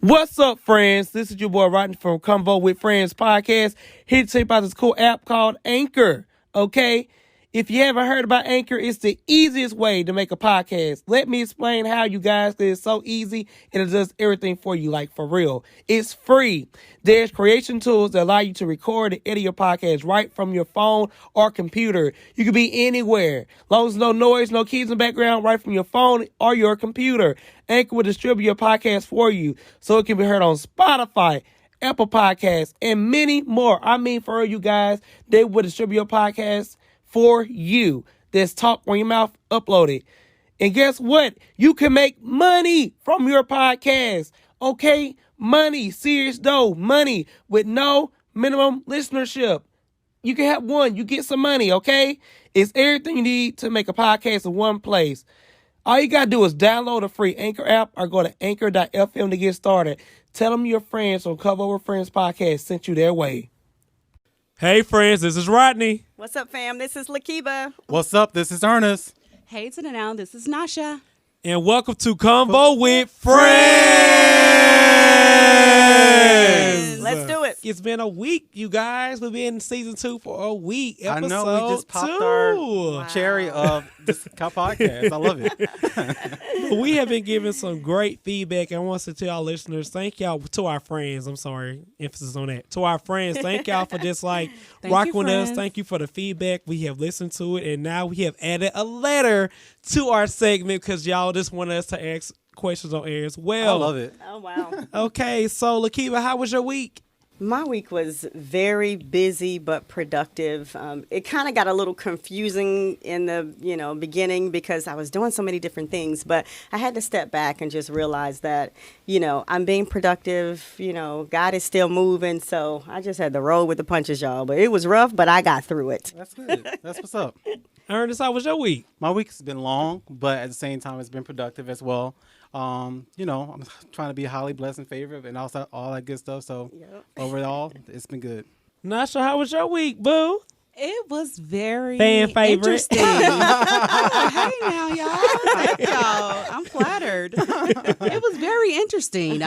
What's up, friends? This is your boy Rodney from ConVo with Friends podcast. Here to tell you about this cool app called Anchor. Okay? If you haven't heard about Anchor, it's the easiest way to make a podcast. Let me explain how, you guys, because it's so easy and it does everything for you, like for real. It's free. There's creation tools that allow you to record and edit your podcast right from your phone or computer. You can be anywhere. As long as no noise, no keys in the background, right from your phone or your computer. Anchor will distribute your podcast for you so it can be heard on Spotify, Apple Podcasts, and many more. I mean, for you guys, they will distribute your podcast for you. There's talk on your mouth, upload it. And guess what? You can make money from your podcast. Okay? Money, serious dough, money with no minimum listenership. You can have one, you get some money, okay? It's everything you need to make a podcast in one place. All you got to do is download a free Anchor app or go to anchor.fm to get started. Tell them your friends from ConVo with Friends podcast sent you their way. Hey, friends, this is Rodney. What's up, fam? This is Lakiba. What's up? This is Ernest. Hey to the now, this is Nasha. And welcome to ConVo with Friends. Let's do it. It's been a week, you guys. We've been in season 2 for a week. I Episode know we just popped 2. our cherry of this podcast. I love it. We have been giving some great feedback. And I want to tell our listeners, thank y'all, to our friends. I'm sorry, emphasis on that. To our friends, thank y'all for just like rocking with us. Thank you for the feedback. We have listened to it, and now we have added a letter to our segment because y'all just want us to ask questions on air as well. I love it. Oh, wow. Okay, so Lakiba, how was your week? My week was very busy but productive. It kind of got a little confusing in the beginning because I was doing so many different things, but I had to step back and just realize that I'm being productive. God is still moving, so I just had to roll with the punches, y'all. But it was rough, but I got through it. That's good. That's what's up. Ernest, how was your week? My week's been long, but at the same time, it's been productive as well. I'm trying to be highly blessed and favored and also all that good stuff. So overall, it's been good. Nasha, how was your week, boo? It was very Fan favorite. interesting. Oh, hey now, y'all. Thank y'all. I'm flattered. It was very interesting.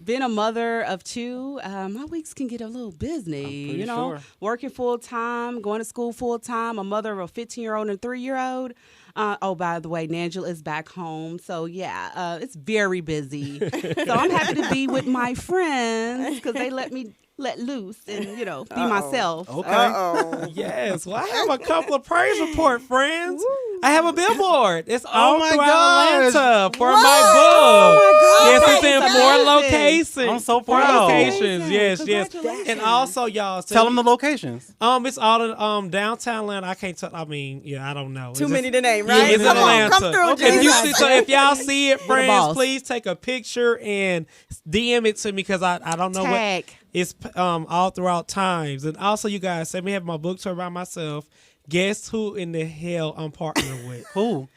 Being a mother of 2, my weeks can get a little busy. Sure. Working full time, going to school full time, a mother of a 15-year-old and a 3-year-old. By the way, Nangela is back home. So, it's very busy. So I'm happy to be with my friends because they let me let loose and, be myself. Okay. Yes. Well, I have a couple of praise report, friends. Woo. I have a billboard. It's all my throughout gosh. Atlanta for Whoa. my book. Oh, my Yes, it's in 4 locations. I'm so 4 proud. locations. Yes. Congratulations. And also, y'all. Tell them the locations. It's all in downtown Atlanta. I can't tell. I don't know. Too many to name, Yeah, right? it's in Come on, Atlanta. come through, If Jesus. if y'all see it, friends, boss. please take a picture and DM it to me because I don't know Tag. what. It's all throughout times. And also, you guys, let me have my book tour by myself. Guess who in the hell I'm partnering with? Who?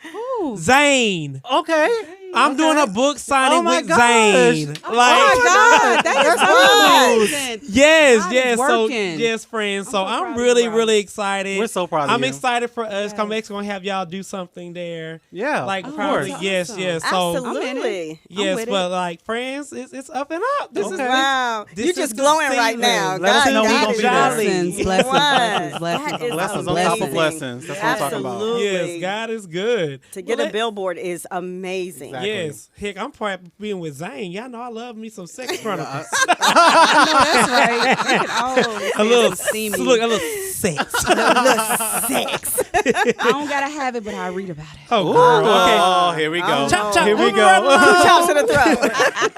Zane. Okay. I'm doing a book signing Oh my with gosh. Zane. Oh, my God. That is amazing. Yes, God yes. is So, working. yes, friends. So so I'm proud really, of you, really excited. We're so proud of I'm you. excited for us. I'm actually gonna have y'all do something there. Yeah. Like of probably, course. yes, awesome. yes. So Absolutely. yes, with but like friends, it's up and up. This is Okay. Wow. This You're is just the glowing right season. now. Let us know we God gonna is be there. Jolly. Blessings, Wow. blessings, That is Blessings on amazing. top of blessings. That's what I'm talking about. Absolutely. Yes, God is good. To get Well, a billboard is amazing. Exactly. Yes, heck, I'm proud of being with Zane. Y'all know I love me some Sex Chronicles. That's right. I can always a little, see me. look, a little sex. Sex. I don't gotta have it, but I read about it. Oh, Ooh. girl, okay. Oh, here we go. Chop, chop. Here we Moving right go. along. Chops in the throat.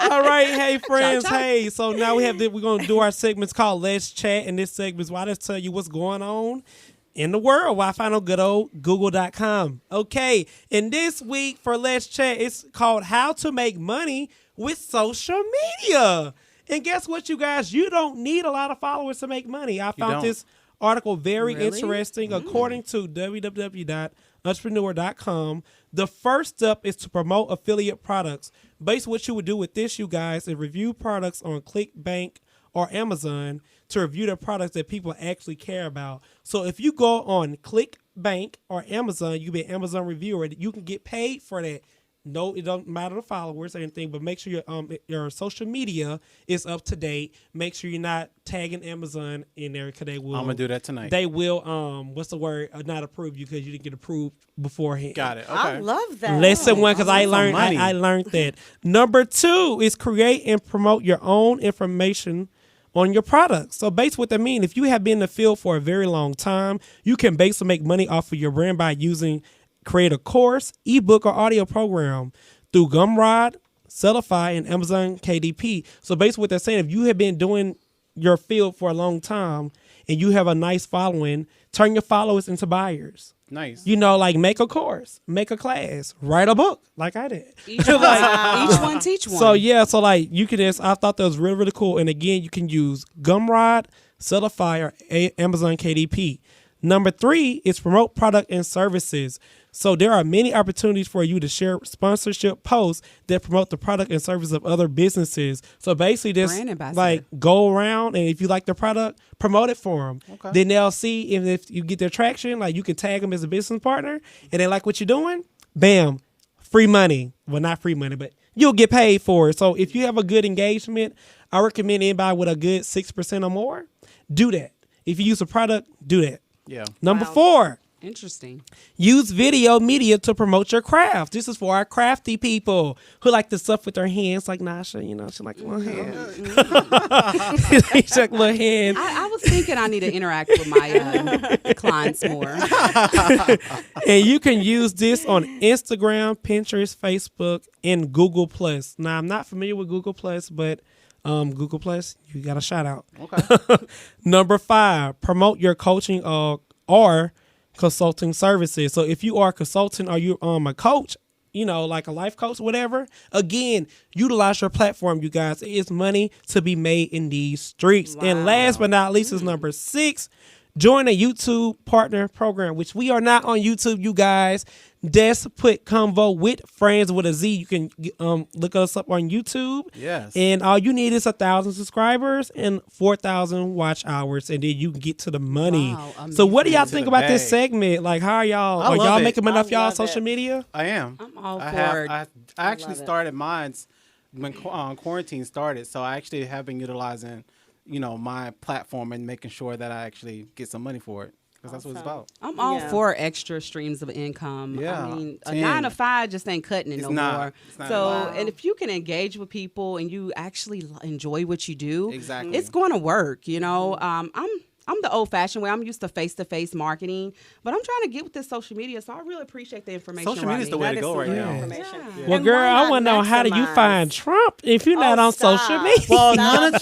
All right, hey friends, hey. So now we're gonna do our segments called Let's Chat, and this segment is why I just tell you what's going on in the world. Why I find on good old Google.com. Okay, and this week for Let's Chat, it's called How to Make Money with Social Media. And guess what, you guys? You don't need a lot of followers to make money. I found don't. this article very Really? interesting. According to www.entrepreneur.com, the first step is to promote affiliate products. Basically, what you would do with this, you guys, is review products on ClickBank or Amazon to review the products that people actually care about. So if you go on ClickBank or Amazon, you be an Amazon reviewer. You can get paid for that. No, it don't matter the followers or anything, but make sure your social media is up to date. Make sure you're not tagging Amazon in there because they will. I'm gonna do that tonight. They will. What's the word? Not approve you because you didn't get approved beforehand. Got it. Okay. I love that. Lesson one, because I that's some learned. money. I learned that. Number 2 is create and promote your own information on your product. So basically what that means, if you have been in the field for a very long time, you can basically make money off of your brand by create a course, ebook, or audio program through Gumroad, Sellify, and Amazon KDP. So basically what they're saying, if you have been doing your field for a long time and you have a nice following, turn your followers into buyers. Nice. Like make a course, make a class, write a book like I did. Each one teach one. So you can I thought that was really, really cool. And again, you can use Gumroad, Sellify, or Amazon KDP. Number 3 is promote product and services. So there are many opportunities for you to share sponsorship posts that promote the product and service of other businesses. So basically just go around, and if you like their product, promote it for them. Okay. Then they'll see if you get their traction, you can tag them as a business partner and they like what you're doing, bam, free money. Well, not free money, but you'll get paid for it. So if you have a good engagement, I recommend anybody with a good 6% or more, do that. If you use a product, do that. Yeah. Number 4. Interesting. Use video media to promote your craft. This is for our crafty people who like to stuff with their hands, like Nasha. She like little hands. She's like little hands. I was thinking I need to interact with my clients more. And you can use this on Instagram, Pinterest, Facebook, and Google+. Now, I'm not familiar with Google+, but Google+, you got a shout out. Okay. Number 5, promote your coaching or consulting services. So if you are a consultant or you're a coach, like a life coach, whatever, again, utilize your platform, you guys. It is money to be made in these streets. Wow. And last but not least is number 6, join a YouTube partner program, which we are not on YouTube, you guys. Just put ConVo with Friendz with a Z. You can look us up on YouTube. Yes. And all you need is 1,000 subscribers and 4,000 watch hours, and then you can get to the money. Wow, so what do y'all think about this segment? How are y'all? Are y'all making money off y'all social media? I am. I'm all for it. I actually started mine when quarantine started, so I actually have been utilizing, my platform and making sure that I actually get some money for it. Because that's what it's about. I'm all for extra streams of income. Yeah. I mean, a 9 to 5 just ain't cutting it more. It's not. So, and if you can engage with people and you actually enjoy what you do, exactly, it's going to work. I'm the old-fashioned way. I'm used to face-to-face marketing, but I'm trying to get with this social media, so I really appreciate the information. Social media is the way to go right now. Yeah. Well, girl, I want to know, how do you find Trump if you're not on social media? Well, none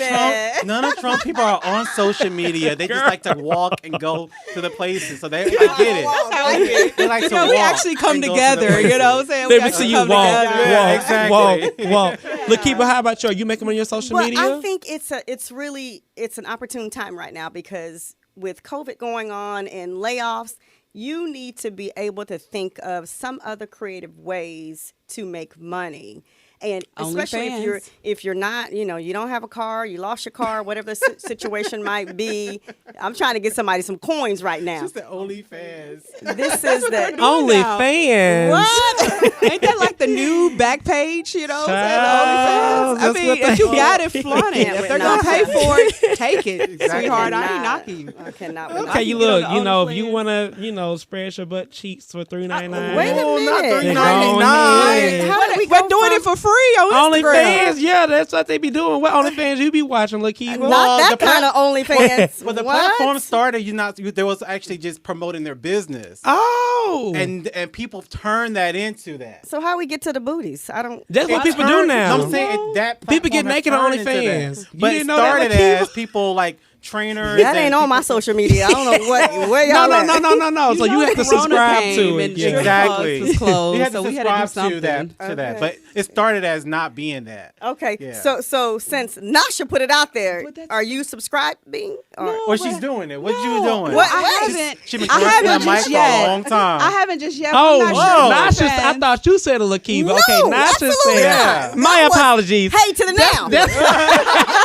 of Trump people are on social media. They just like to walk and go to the places, so I get it. That's how I get it. They like to walk. We actually come together. You know what I'm saying? Let me see you walk. Exactly. Walk. Lakeeba, how about you? Are you making money on your social media? I think it's an opportune time right now because with COVID going on and layoffs, you need to be able to think of some other creative ways to make money. And especially if you're not, you don't have a car, you lost your car, whatever the situation might be. I'm trying to get somebody some coins right now. Just the OnlyFans. This is the OnlyFans. What? Ain't that like the new back page? Child, I mean, if you got it, flaunt it. If they're gonna pay for it, take it, sweetheart. I ain't knocking you. I cannot. Okay, you look. If you wanna, spread your butt cheeks for $3.99. Wait a minute. Not $3.99. How did we We're doing it for free on Instagram. OnlyFans, yeah, that's what they be doing. What OnlyFans you be watching, Lakeeba? Not that kind of OnlyFans. Well, the platform started. There was actually just promoting their business. Oh, and people turn that into that. So how we get to the booties? I don't. That's what people do now. I'm saying that people get naked on turned into OnlyFans. that. But it started as people like trainers. That ain't on my social media. I don't know where y'all at. No. So you have to subscribe to it. Exactly. Was closed, you had to so we subscribe had to do something. to that. But it started as not being that. Okay. Yeah. So since Nasha put it out there, are you subscribing? Or she's doing it. What you doing? What? She been that mic just for yet. a long time. I haven't just yet. Oh, Nasha. I thought you said a Lakeeba. No, Okay, Nasha absolutely said. not. My apologies. Hey to the now.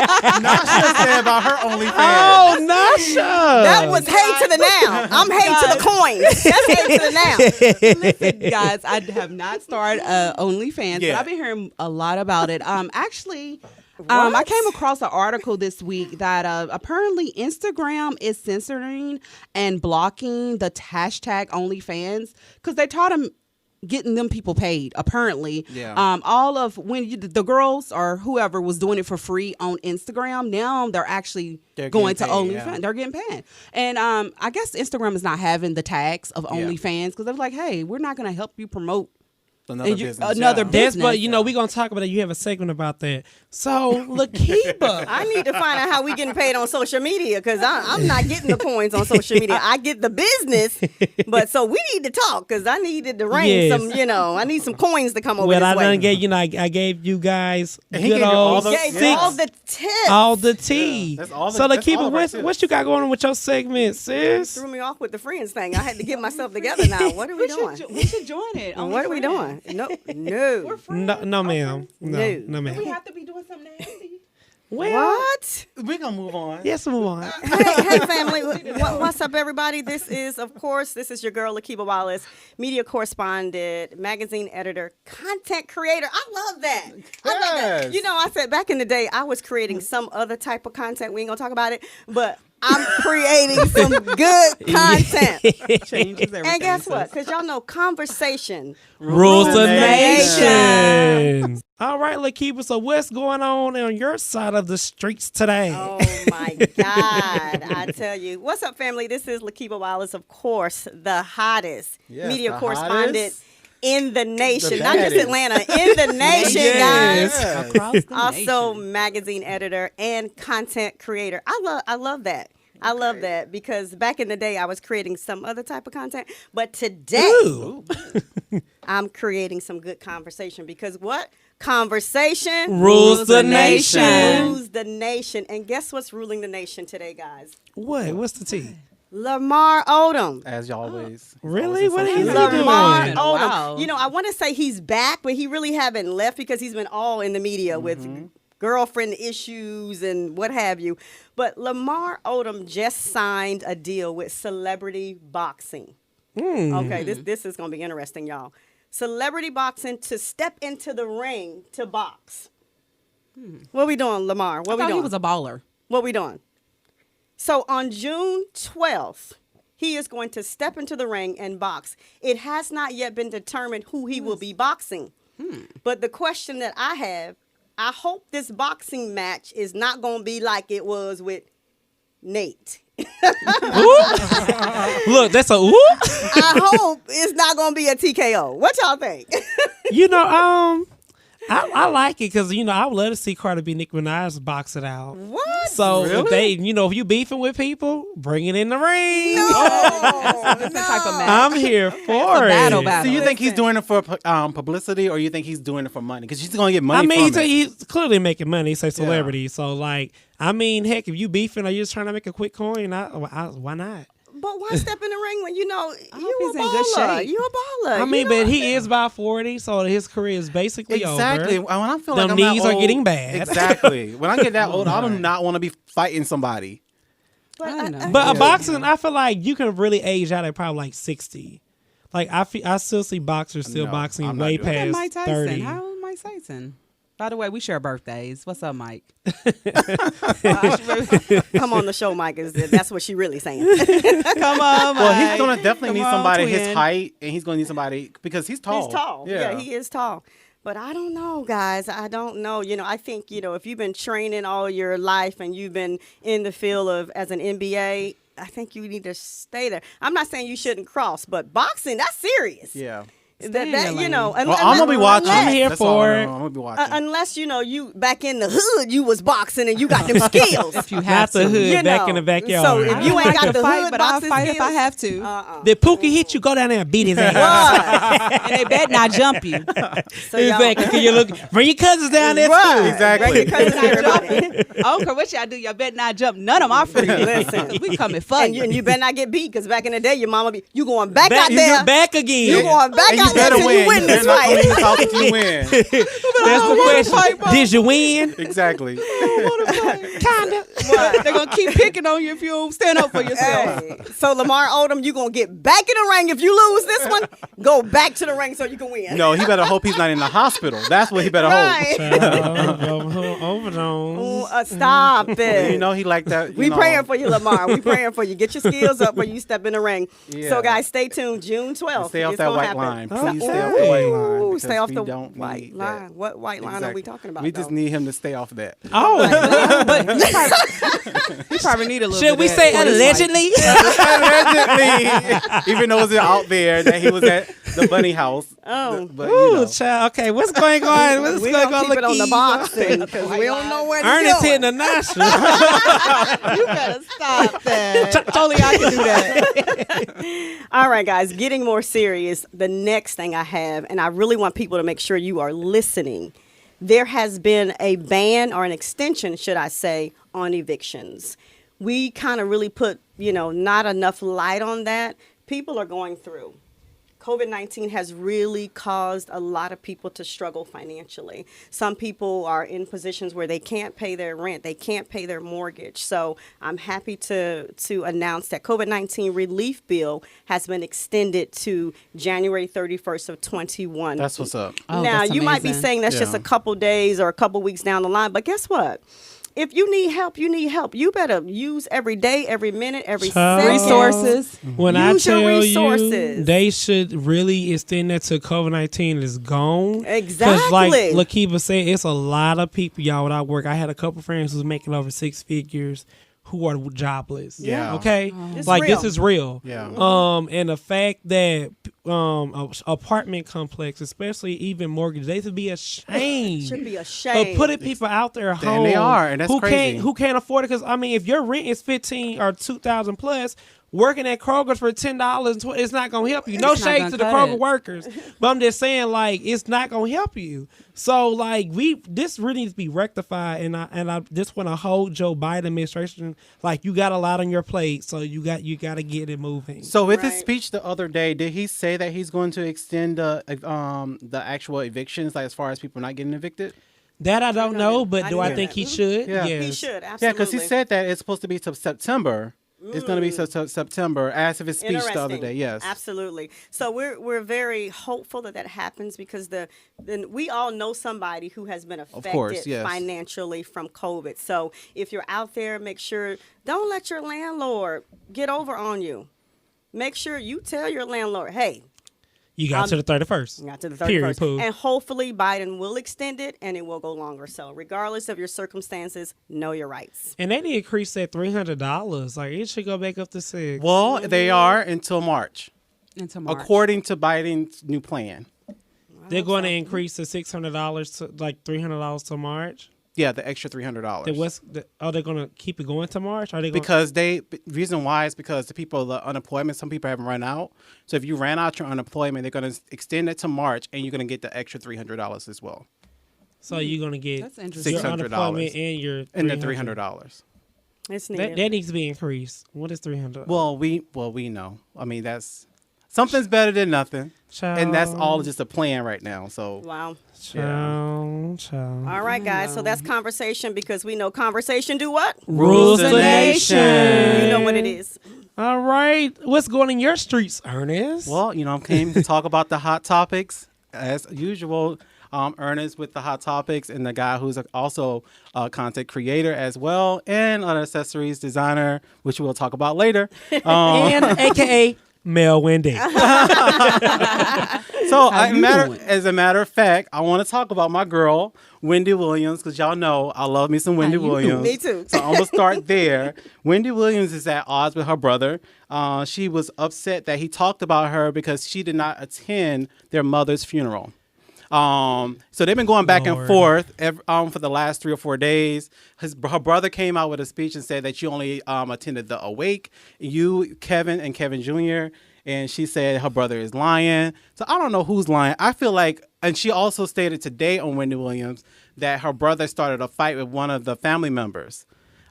Nasha said about her OnlyFans. Oh, Nasha. That was hate to the now. I'm hate to the coins. That's hate to the now. Listen, guys, I have not started OnlyFans, Yeah. but I've been hearing a lot about it. Actually, I came across an article this week that apparently Instagram is censoring and blocking the hashtag OnlyFans because they taught them getting them people paid. Apparently, all of the girls or whoever was doing it for free on Instagram, now they're actually going to OnlyFans. Yeah. They're getting paid, and I guess Instagram is not having the tags of OnlyFans because they're like, hey, we're not going to help you promote another business. That's, but we're gonna talk about it. You have a segment about that. So Lakiba, I need to find out how we getting paid on social media because I'm not getting the coins on social media. I get the business, but so we need to talk because I needed to rain some. I need some coins to come over this way. I gave you guys And he good gave you old all all the tips, all the tea. That's all the- so that's all Lakiba, of our what you got going on with your segment, sis? threw me off with the Friends thing. I had to get myself together now. What are we doing? We should join it. What are we doing? No. We're friends. No, ma'am. No, ma'am. We have to be doing something nasty. Well, What? We're going to move on. yes, move on. Hey, family. What's up, everybody? This is your girl, Lakiba Wallace, media correspondent, magazine editor, content creator. I love that. Yes. I said back in the day, I was creating some other type of content. We ain't going to talk about it, but I'm creating some good content. Changes everything. And guess what? Because y'all know conversation Rules the nation. nation. All right, Lakiba. So what's going on your side of the streets today? Oh my God. I tell you. What's up, family? This is Lakiba Wallace, of course, the hottest media the correspondent hottest. In the nation, The not just baddest. Atlanta, in the nation, Yes. guys. Across the Also, nation. magazine editor and content creator. I love that. I love that because back in the day, I was creating some other type of content, but today Ooh. I'm creating some good conversation because what? Conversation Rules the nation. rules the nation. And guess what's ruling the nation today, guys? What? What's the tea? Lamar Odom. As always. Really? What is he Social doing? media. Lamar doing? Odom. Wow. I want to say he's back, but he really haven't left because he's been all in the media with girlfriend issues and what have you. But Lamar Odom just signed a deal with Celebrity Boxing. Okay, this is going to be interesting, y'all. Celebrity Boxing to step into the ring to box. What we doing, Lamar? What I we thought doing? he was a baller. What we doing? So on June 12th, he is going to step into the ring and box. It has not yet been determined who he will be boxing. But the question that I have, I hope this boxing match is not going to be like it was with Nate. Look, that's a ooh. I hope it's not going to be a TKO. What y'all think? I like it because I would love to see Cardi B, Nicki Minaj box it out. What? So if they, if you beefing with people, bring it in the ring. No. Type of match. I'm here for it. battle. So you think he's doing it for publicity, or you think he's doing it for money? Because he's going to get money. I mean, from it. he's clearly making money. He's a celebrity, so heck, if you beefing or you're just trying to make a quick coin, why not? But why step in the ring when you hope a he's in good baller? shape. You a baller. I mean, but he is about 40, so his career is basically Exactly. over. When I feel Them like I'm knees that are old, getting bad. Exactly. When I get that old, I do not want to be fighting somebody. I know. But a boxing, I feel like you can really age out at probably like 60. Like I still see boxers still No, boxing I'm not way doing that. And past Mike Tyson. 30. How old is Mike Tyson? By the way, we share birthdays. What's up, Mike? Come on the show, Mike. That's what she really saying. Come on, Mike. Well, he's going to definitely Come need on, somebody his twin. height, and he's going to need somebody because he's tall. He's tall. Yeah, he is tall. But I don't know, guys. I don't know. I think, if you've been training all your life and you've been in the field of as an NBA, I think you need to stay there. I'm not saying you shouldn't cross, but boxing, that's serious. Yeah. That, in your lane. Well, I'm gonna be watching. I'm here That's all I for know. it. I'm gonna be watching. Unless you back in the hood, you was boxing and you got them skills. If you Not have the to. hood back in the backyard. So if you ain't got to the fight, hood but I'll boxing fight skills, if I have to. Did Pookie hit you? Go down there and beat his ass. And they bet not jump you. So y'all- Exactly. You look, bring your cousins down there Right. too. Exactly. Because everybody. I don't care what y'all do. Y'all bet not jump none of my friends. Listen. We coming for And you. you better not get beat because back in the day, your mama you going back out You there. go back again. You going back And out You better until you win this You're not coming fight. to talk until you win. That's the question. Did you win? Exactly. Kinda. They're gonna keep picking on you if you don't stand up for yourself. Hey, so Lamar Odom, you gonna get back in the ring. If you lose this one, go back to the ring so you can win. No, he better hope he's not in the hospital. That's what he better hope. Right. Overdose. Stop it. You know he like that. We praying for you, Lamar. We praying for you. Get your skills up when you step in the ring. Yeah. So, guys, stay tuned. June 12th. Stay off It's that gonna white happen. line. Please stay off the white line. Ooh, because stay off we the don't white need line. that. What white line are we talking about? We just need him to stay off that. Oh, But you probably need a little. should bit we of say that. allegedly? Allegedly, even though it's out there that he was at the bunny house. Oh. But you Ooh, know. child. Okay, what's going on? What's We're going going to keep it on the box because we don't know where to Ernest go. hitting the nostril. You better stop that. Totally, I can do that. All right, guys, getting more serious. The next thing I have, and I really want people to make sure you are listening. There has been a ban or an extension, should I say, on evictions. We kind of really put, not enough light on that. People are going through. COVID-19 has really caused a lot of people to struggle financially. Some people are in positions where they can't pay their rent, they can't pay their mortgage. So I'm happy to announce that COVID-19 relief bill has been extended to January 31st of 21. That's what's up. Oh, Now, that's you might be amazing. saying that's just Yeah. a couple days or a couple weeks down the line, but guess what? If you need help, you need help. You better use every day, every minute, every Child. second. Resources. When Use your I tell you, resources. they should really extend that to COVID-19 is gone. Exactly. like Lakiva said, it's a lot of people, y'all, without work. I had a couple friends who's making over 6 figures who are jobless. Yeah. Okay? It's Like, real. this is real. Yeah. And the fact that apartment complex, especially even mortgage, they should be ashamed. Should be ashamed. Of putting people out there home And they are, and that's who crazy. can't afford it. Because I mean, if your rent is $15,000 or $2,000 plus, working at Kroger's for $10, it's not gonna help you. No It's not shade gonna to the cut Kroger it. workers, but I'm just saying, like, it's not gonna help you. So, like, this really needs to be rectified, and I just want to hold Joe Biden administration, like, you got a lot on your plate, so you got to get it moving. So with his Right. speech the other day, did he say that he's going to extend the actual evictions, like as far as people not getting evicted? That I don't know, but I do didn't I know think that. he should? Yeah. Yes. He should, absolutely. Yeah, because he said that it's supposed to be to September. It's going to be September, as of his speech the other Interesting. day. Yes. Absolutely. So we're very hopeful that happens because then we all know somebody who has been affected course, yes. financially from COVID. So if you're out there, make sure don't let your landlord get over on you. Make sure you tell your landlord, hey, You got to the 31st. got to the 31st. Period, Pooh. And hopefully Biden will extend it and it will go longer. So regardless of your circumstances, know your rights. And they need to increase that $300. Like, it should go back up to $600. Well, they are until March, Into March. according to Biden's new plan. They're going to increase the $600 to like $300 to March. Yeah, the extra $300. Are they going to keep it going to March? Are they going? Because reason why is because the unemployment, some people haven't run out. So if you ran out your unemployment, they're going to extend it to March, and you're going to get the extra $300 as well, So you're going to get That's interesting. your $600 unemployment and your and the $300. $300. It's needed. That needs to be increased. What is $300? Well, we know. I mean, that's something's better than nothing, and that's all just a plan right now. So Wow. Child. All right, guys. So that's conversation because we know conversation do what? Rules the nation. You know what it is. All right. What's going in your streets, Ernest? well, I came to talk about the hot topics as usual. Ernest with the hot topics, and the guy who's also a content creator as well, and an accessories designer, which we'll talk about later. and AKA Mel Wendy. So, you doing? as a matter of fact, I want to talk about my girl, Wendy Williams, because y'all know I love me some Wendy How you doing? Williams. Me too. So I'm going to start there. Wendy Williams is at odds with her brother. She was upset that he talked about her because she did not attend their mother's funeral. So they've been going back and Lord. forth for the last 3 or 4 days. Her brother came out with a speech and said that you only attended the Awake, you, Kevin, and Kevin Jr., and she said her brother is lying. So I don't know who's lying. I feel like, and she also stated today on Wendy Williams that her brother started a fight with one of the family members.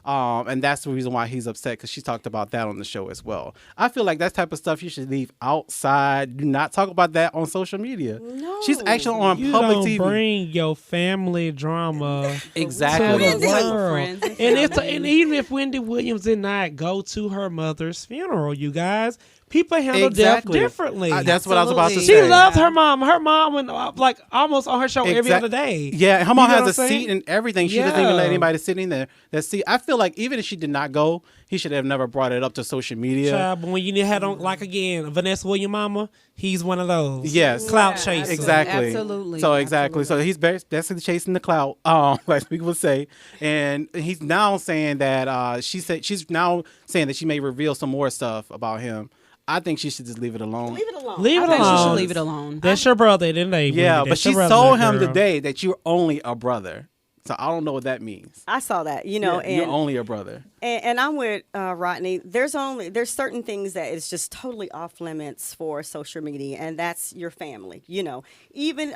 And that's the reason why he's upset, because she talked about that on the show as well. I feel like that type of stuff you should leave outside. Do not talk about that on social media. No. She's actually on You public don't TV. bring your family drama Exactly. to the Like world. friends and And family. even if Wendy Williams did not go to her mother's funeral, you guys, people handle Exactly. death differently. That's what I was about to Absolutely. She say. loves her mom. Her mom went like almost on her show every Exact- other day. Yeah, her mom You know has what a I'm saying? seat and everything. She doesn't even let Yeah. anybody sit in there. That seat. I feel like even if she did not go, he should have never brought it up to social media. Child, but when you had on, like again, Vanessa Williams' mama, he's one of those. Yes. Clout Yeah, chaser. Exactly. Absolutely. So exactly. So he's basically chasing the clout, like people would say, and he's now saying that she's now saying that she may reveal some more stuff about him. I think she should just leave it alone. Leave it alone. Leave I it think she should alone. leave it alone. That's your brother, didn't they? Yeah, Wendy? but That's she your brother, told that him girl. today that you're only a brother. So I don't know what that means. I saw that, Yeah, and you're only a brother. And I'm with Rodney. There's certain things that is just totally off limits for social media, and that's your family. Even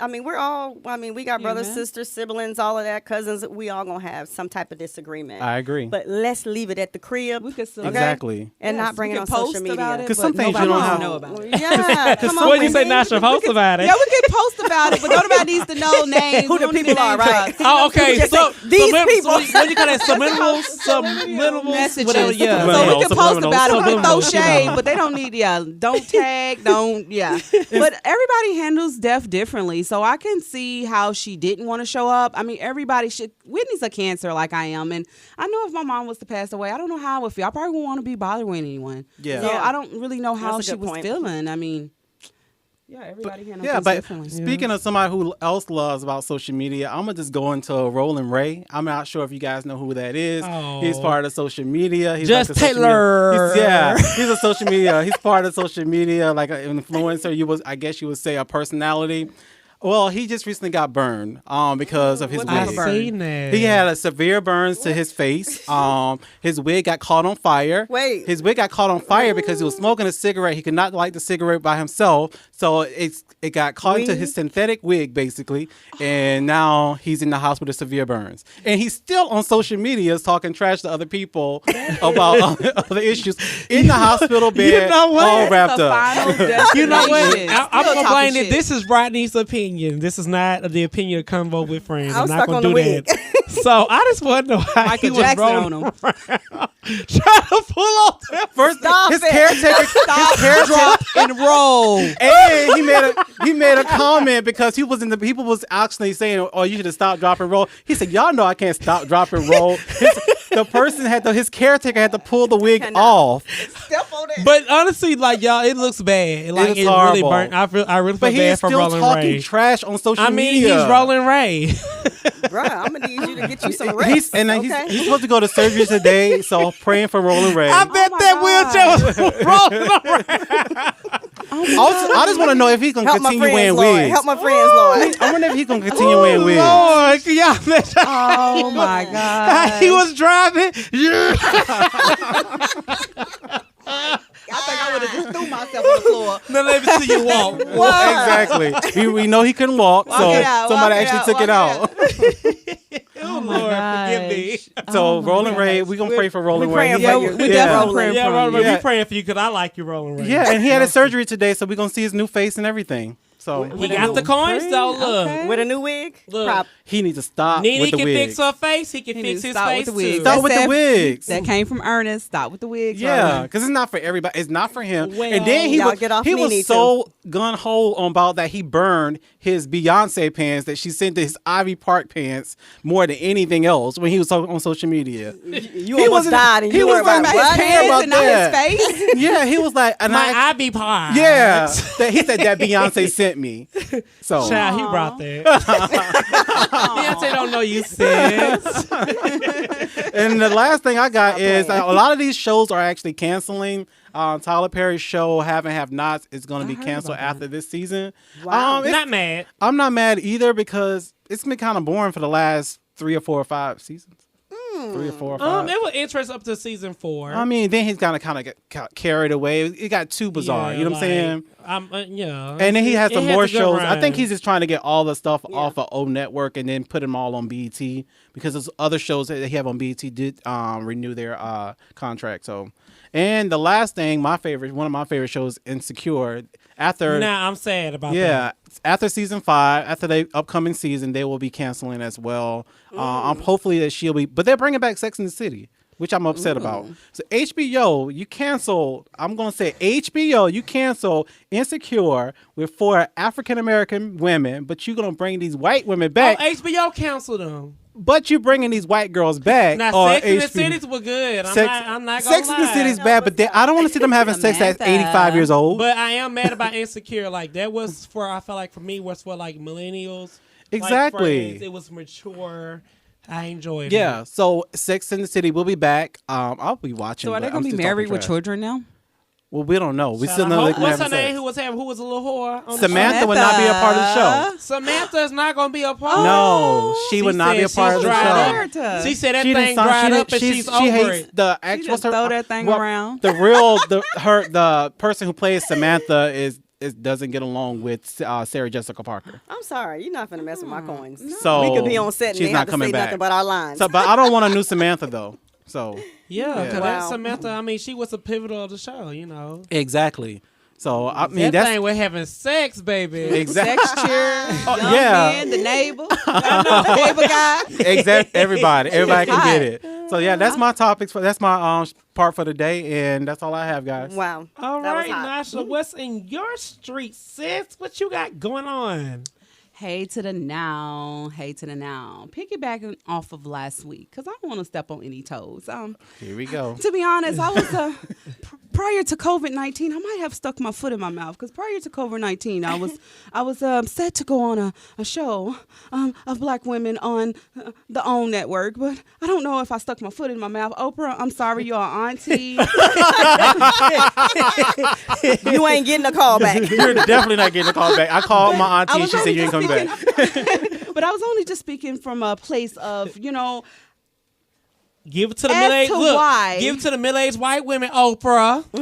we got brothers, Amen. sisters, siblings, all of that, cousins. We all gonna have some type of disagreement. I agree. But let's leave it at the crib. We could still Exactly. and Yes, not bring we it on could post social about media. it, 'Cause but some things you nobody don't needs have- to know about it. Yeah, come on. What did you say, Wendy. Nasha? Post about it. Yeah, we can post about it, but nobody needs to know names. Who the We don't need people to name are, right? drop. Oh, okay. Just So say, these subliminals- people. What do you call that? Subliminals? Messages. Whatever. Yeah. So we Subliminals, can post about it. We can throw subliminals, shade, but they don't need. Yeah, don't tag. Don't. Yeah. But everybody handles death differently, so I can see how she didn't want to show up. Everybody should. Whitney's a Cancer like I am, and I know if my mom was to pass away, I don't know how I would feel. I probably wouldn't want to be bothering anyone. Yeah. So Yeah. I don't really know how That's a she good was point. feeling. Yeah, everybody handles Yeah, things but differently. speaking of somebody who else loves about social media, I'm gonna just go into Roland Ray. I'm not sure if you guys know who that is. Oh. He's part of social media. He's Just like the social Taylor. media- he's a social media. He's part of social media, like an influencer. I guess you would say a personality. Well, he just recently got burned because of his What wig. type I of burn? seen that. He had a severe burns to his face. His wig got caught on fire. Wait. His wig got caught on fire because he was smoking a cigarette. He could not light the cigarette by himself, so it got caught into his synthetic wig basically, and now he's in the house with a severe burns. And he's still on social media talking trash to other people about other issues in the hospital bed, know what? all wrapped The up. final You know what? destination. I'm Still gonna talking blame it. shit. This is Rodney's opinion. This is not the opinion of ConVo with Friends. I'm I'm not stuck gonna on do the wig. that. So I just want to know how he Michael was Jackson rolling on him. around, trying to pull off that. First, Stop his it. caretaker, Drop and roll. and he made a comment because people was actually saying, "Oh, you should have stopped, drop, and roll." He said, "Y'all know I can't stop, drop, and roll." His caretaker had to pull the wig off. Step on it. But honestly, like y'all, it looks bad. Like It's it really horrible. burnt. I really feel But he bad is for still Rolling talking Ray. trash on social I mean, media. he's Rolling Ray. Bruh, I'm gonna need you to get you some rest. He's supposed to go to surgery today, so praying for Rolling Ray. I bet my that wheelchair was rolling around. Also, I just want to know if he's gonna Help my continue friends, wearing Lord. wigs. Help my friends, Lord. I wonder if he's gonna continue wearing wigs. Lord, can y'all imagine Oh my how god. he was driving? Yeah. I think I would have just threw myself on the floor. Now let me see you walk. Exactly. We know he couldn't walk, so it out, somebody walk it actually out, took it walk out. Oh, Lord, forgive me. So Rolling Ray, we gonna pray for Rolling Ray. praying He- for Yeah, you. we Yeah. definitely praying Yeah, for Rolling you. Ray, Yeah. we praying for you because I like you, Rolling Ray. Yeah, and he had his surgery today, so we're gonna see his new face and everything. So He got the coins though. Look, Okay. With a new wig? Look. Prop. he needs to stop Nene with the can wigs. fix her face. He can He fix needs to his stop face with the too. wigs. Stop with the That's wigs. That came from Ernest. Stop with the wigs. Yeah, Roland. because it's not for everybody. It's not for him. Well, and then y'all get off he Nene, was so gun ho on about that he burned his Beyonce pants that she sent to his Ivy Park pants more than anything else when he was on social media. You He almost wasn't- died and he you was were about like, what? "What? Hands about and not that. his face. Yeah, he was like, and My I, eye be pie. yeah, that he said that Beyonce sent me. So Child, he brought that. Beyonce don't know you, sis. and the last thing I got is a lot of these shows are actually canceling. Tyler Perry's show Have and Have Nots is going to be heard canceled about after this season. Wow. Not mad. I'm not mad either because it's been kind of boring for the last 3 or 4 or 5 seasons. 3 or 4 or 5. It was interesting up to season 4. I mean, then he's kind of got carried away. It got too bizarre. You know what I'm saying? Yeah. And then he has some more shows. I think run. he's just trying to get all the stuff off of O Network and then put them all on BET because there's other shows that they have on BET did renew their contract. So, and the last thing, one of my favorite shows, Insecure. Nah, I'm sad about that. Yeah, after season 5, after the upcoming season, they will be canceling as well. Hopefully that she'll be, but they're bringing back Sex and the City, which I'm upset about. So HBO, you cancel. I'm gonna say HBO, you cancel Insecure with 4 African American women, but you're gonna bring these white women back. Oh, HBO canceled them. But you're bringing these white girls back. Now, on Sex and the HBO. Cities were good. I'm not gonna Sex and the lie. City's bad, but I don't want to see them having sex at 85 years old. But I am mad about Insecure. Like that was I felt like for me was for like millennials. Exactly. Like Friendz. It was mature. I enjoyed it. Yeah. So Sex and the City will be back. I'll be watching. So are they but going I'm to be still married talking with trash. children now? Well, we don't know. We still know. What's her name? Who was a little whore? On Samantha would not be a part of the show. Samantha is not going to be a part. No, she would not be a part of the show. She said that thing dried up and she's over hates it. the She just throw that thing around. The person who plays Samantha doesn't get along with Sarah Jessica Parker. I'm sorry, you're not finna mess with my coins. So we could be on set and she's they not have to coming say back. nothing but our lines. So, but I don't want a new Samantha though. So Yeah, because Wow. Samantha, I mean, she was a pivotal of the show, you know. exactly. So I mean That thing we're having sex, baby. exactly. Sex cheer, young yeah. men, the neighbor, neighbor guy. Exactly. Everybody can Hot. get it. So yeah, that's my topics. That's my part for the day, and that's all I have, guys. Wow. All That was right, hot. Nasha, what's in your street, sis? What you got going on? Hey to the now. Piggybacking off of last week, because I don't want to step on any toes. Here we go. To be honest, I was prior to COVID-19, I might have stuck my foot in my mouth because prior to COVID-19, I was set to go on a show of black women on the OWN network, but I don't know if I stuck my foot in my mouth. Oprah, I'm sorry, you're an auntie. You ain't getting a call back. You're definitely not getting a call back. I called my auntie and she said you ain't coming back. But I was only just speaking from a place of, Give it to the As middle-aged to look. why- Give it to the middle-aged white women, Oprah. but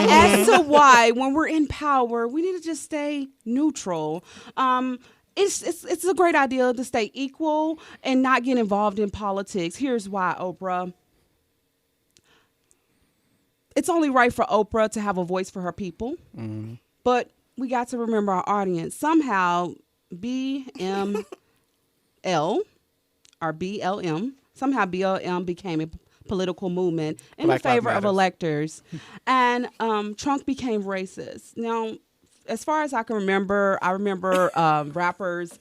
as to why, when we're in power, we need to just stay neutral. It's a great idea to stay equal and not get involved in politics. Here's why, Oprah. It's only right for Oprah to have a voice for her people. But we got to remember our audience. Somehow, BML or BLM, somehow BLM became a political movement in Black Lives favor of Matters. electors. And Trump became racist. Now, as far as I can remember, rappers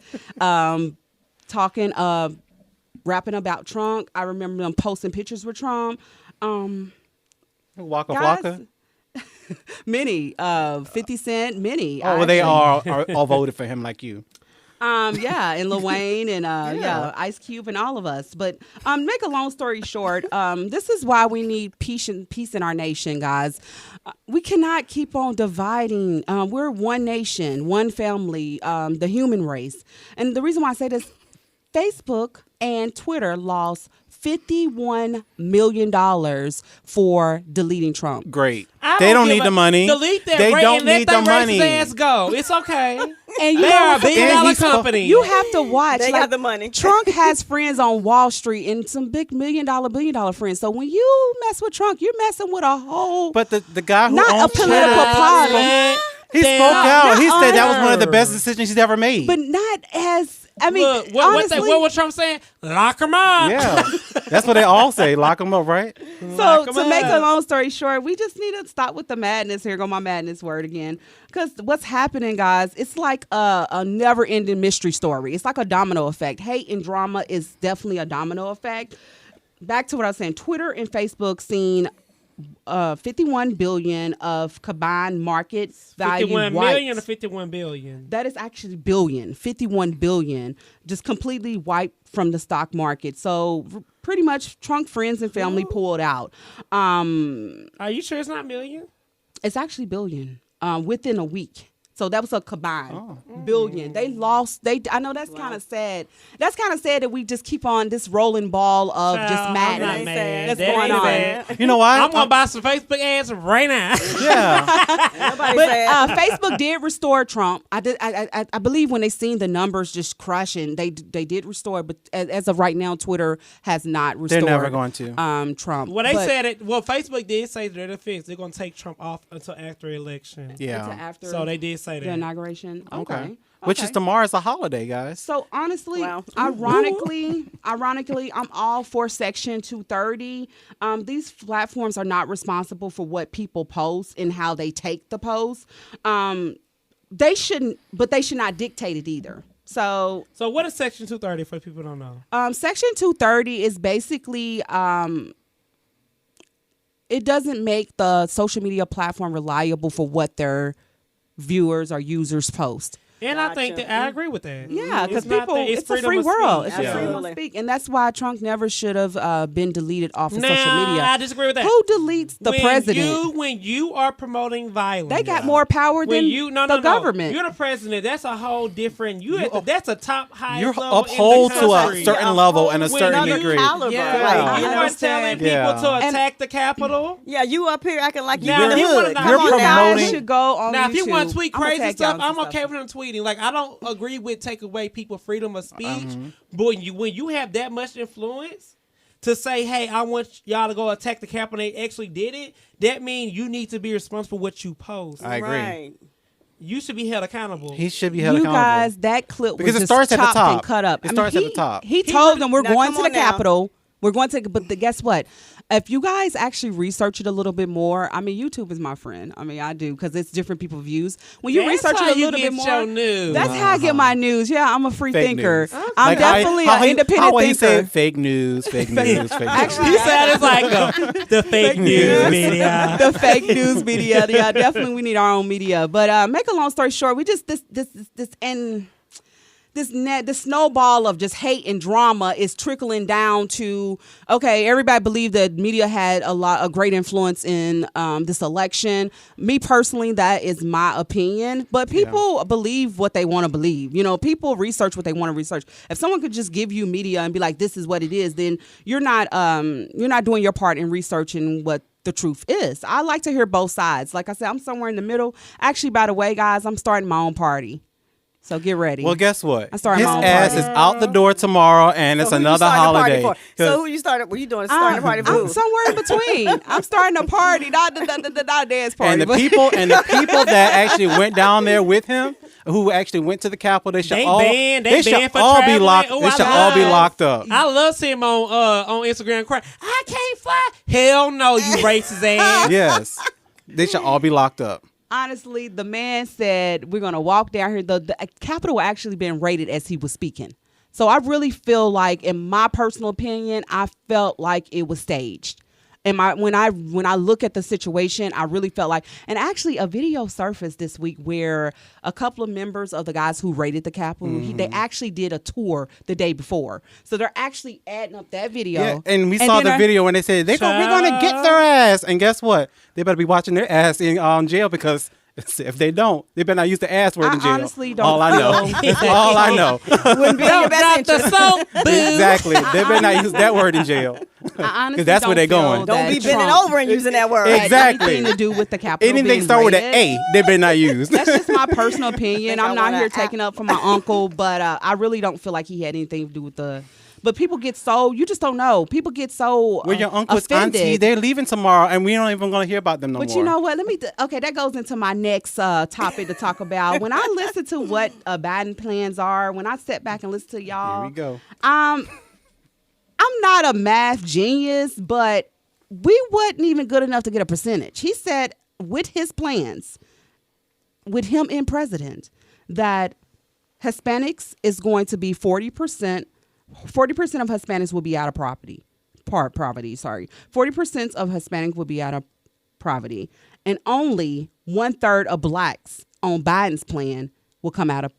rapping about Trump. I remember them posting pictures with Trump. Waka Guys, Flocka. Many, 50 Cent, many. Oh, well, they are all voted for him like you. Yeah, and Lil Wayne and Ice Cube and all of us. But make a long story short, this is why we need peace in our nation, guys. We cannot keep on dividing. We're one nation, one family, the human race. And the reason why I say this, Facebook and Twitter lost $51 million for deleting Trump. Great. They don't need the money. Delete that. They Ray, don't and let need that the money. racist ass go. It's okay. And you They know, are a billion dollar he's so- company. you have to watch. They got the money. Trump has friends on Wall Street and some big billion dollar friends. So when you mess with Trump, you're messing with a whole. But the guy who Not a owns political Twitter, party. he Damn. spoke out. He not said that was one of the her. best decisions he's ever made. But not as. I mean, Look, honestly. what was Trump saying? Lock him up. yeah, that's what they all say. Lock him up, right? So Lock 'em to make a up. long story short, we just need to stop with the madness. Here go my madness word again. Because what's happening, guys, it's like a never-ending mystery story. It's like a domino effect. Hate and drama is definitely a domino effect. Back to what I was saying, Twitter and Facebook seen 51 billion of combined market value. 51 wiped. million or 51 billion? That is actually billion, 51 billion, just completely wiped from the stock market. So pretty much Trump friends and family pulled out. Are you sure it's not million? It's actually billion within a week. So that was a combined billion. They lost. I know that's kind of sad. That's kind of sad that we just keep on this rolling ball of just I'm madness not mad. that's That going ain't on. bad. You know why? I'm gonna buy some Facebook ads right now. Yeah. Nobody But said. Facebook did restore Trump. I believe when they seen the numbers just crushing, they did restore. But as of right now, Twitter has not restored. They're never going to. Trump. Well, they But said it. Well, Facebook did say they're fixed. They're gonna take Trump off until after election. Yeah. after So they did say the that. inauguration. Okay. Which is tomorrow's a holiday, guys. So honestly, Wow. ironically, I'm all for Section 230. These platforms are not responsible for what people post and how they take the post. They shouldn't, but they should not dictate it either. So what is Section 230 for people who don't know? Section 230 is basically it doesn't make the social media platform reliable for what their viewers or users post. And I think Gotcha. that I agree with that. Yeah, because It's not people, that- it's a freedom free of world. speech. It's a Yeah. freedom of Absolutely. speech, and that's why Trump never should have been deleted off of Nah, social media. I disagree with that. Who deletes the when president? when you are promoting violence, They got more power when than you the government. You're the president. That's a whole different. That's a top highest You're level uphold in the to a country. certain level and a certain Another degree. caliber. Yeah, Like, Wow. you you weren't telling understand? people Yeah. to And- attack the Capitol. Yeah, you up here acting like you Now, in the if you wanna hood. know- Come You're on You now. promoting- guys should go on Now, YouTube. if you want to tweet I'ma crazy tag stuff, y'all I'm some okay with him tweeting. Like, I don't agree with take away people's freedom of speech, but when you have that much influence to say, hey, I want y'all to go attack the Capitol, and they actually did it, that means you need to be responsible for what you post. I agree. Right. You should be held accountable. He should be held You accountable. guys, that clip Because was it just starts at the chopped top. and cut up. It starts at the top. He told them we're Now, going come to the on now. Capitol. We're going to, but guess what? If you guys actually research it a little bit more, I mean, YouTube is my friend. I mean, I do because it's different people's views. When you That's research how it a you little get bit more, your news. that's how I get my news. Yeah, I'm a free Fake thinker. news. I'm Like, definitely how an he- independent how he thinker. said fake news, fake news, fake news. Actually, You sounded like the fake news media. the fake news media. Yeah, definitely we need our own media. But make a long story short, we just this snowball of just hate and drama is trickling down to, okay, everybody believed that media had a great influence in this election. Me personally, that is my opinion. But people believe what they want to believe. You know, people research what they want to research. If someone could just give you media and be like, this is what it is, then you're not doing your part in researching what the truth is. I like to hear both sides. Like I said, I'm somewhere in the middle. Actually, by the way, guys, I'm starting my own party. So get ready. Well, guess what? I started His my own ass party. is out the door tomorrow, and it's So who you another starting a party holiday. for? So who you started? What you doing? Starting a party for I'm who? somewhere in between. I'm starting a party, not a dance party. And the but- people that actually went down there with him, who actually went to the Capitol, they should They all banned they should for all be traveling. locked. Ooh, They I should all be love- locked up. I love seeing him on Instagram crying, I can't fly. Hell no, you racist ass. Yes, they should all be locked up. Honestly, the man said we're gonna walk down here. The Capitol actually been raided as he was speaking. So I really feel like, in my personal opinion, I felt like it was staged. And when I look at the situation, I really felt like, and actually a video surfaced this week where a couple of members of the guys who raided the Capitol, they actually did a tour the day before. So they're actually adding up that video. Yeah, and we saw then the video when they said we're gonna get their ass, and guess what? They better be watching their ass in jail, because if they don't, they better not use the ass word in jail. honestly don't all I know. feel- That's all I know. Wouldn't be in your Don't best drop the interest. soap, boo. Exactly. They better not use that word in jail. I honestly that's where don't they going. feel Don't that be bending Trump over and using that word. had Exactly. anything to do with the Capitol. Anything being start with an raided. A, they better not use. That's just my personal opinion. Think I I'm not wanna here act- taking up for my uncle, but I really don't feel like he had anything to do with the. But people get so, you just don't know. People get so Where your uncle's offended. auntie, they're leaving tomorrow, and we don't even gonna hear about them no But more. you know what? Okay, that goes into my next topic to talk about. When I listen to what Biden plans are, when I sit back and listen to y'all, Here we go. I'm not a math genius, but we wasn't even good enough to get a percentage. He said with his plans, with him in president, that Hispanics is going to be 40%. 40% of Hispanics will be out of poverty. 40% of Hispanics will be out of poverty. And only 1/3 of blacks on Biden's plan will come out of